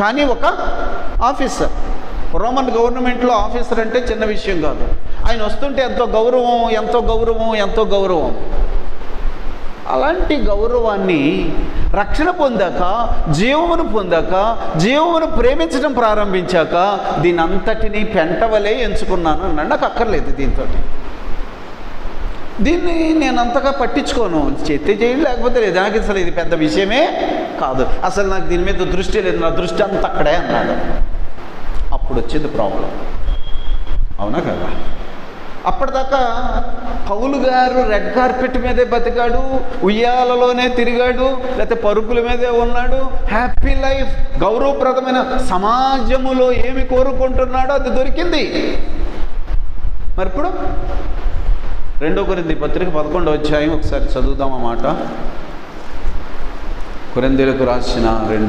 కానీ ఒక officer, Roman గవర్నమెంట్లో ఆఫీసర్ అంటే చిన్న విషయం కాదు. ఆయన వస్తుంటే ఎంతో గౌరవం, ఎంతో గౌరవం, ఎంతో గౌరవం. అలాంటి గౌరవాన్ని రక్షణ పొందాక, జీవమును పొందాక, జీవమును ప్రేమించడం ప్రారంభించాక దీని అంతటినీ పెంటవలే ఎంచుకున్నాను అన్నాడు. నాకు అక్కర్లేదు దీంతో, దీన్ని నేను అంతగా పట్టించుకోను, చేస్తే చేయండి లేకపోతే లేదు, నాకు అసలు ఇది పెద్ద విషయమే కాదు, అసలు నాకు దీని మీద దృష్టి లేదు, నా దృష్టి అంతా అక్కడే అన్నాడు. అప్పుడు వచ్చింది ప్రాబ్లం. అవునా కదా? అప్పటిదాకా పౌలు గారు రెడ్ కార్పెట్ మీదే బతికాడు, ఉయ్యాలలోనే తిరిగాడు, లేకపోతే పరుపుల మీదే ఉన్నాడు, హ్యాపీ లైఫ్, గౌరవప్రదమైన సమాజములో ఏమి కోరుకుంటున్నాడో అది దొరికింది. మరి ఇప్పుడు 2 కొరింథీ పత్రిక 11వ అధ్యాయం ఒకసారి చదువుదాం. ఆ మాట కొరింథీయులకు రాసిన 2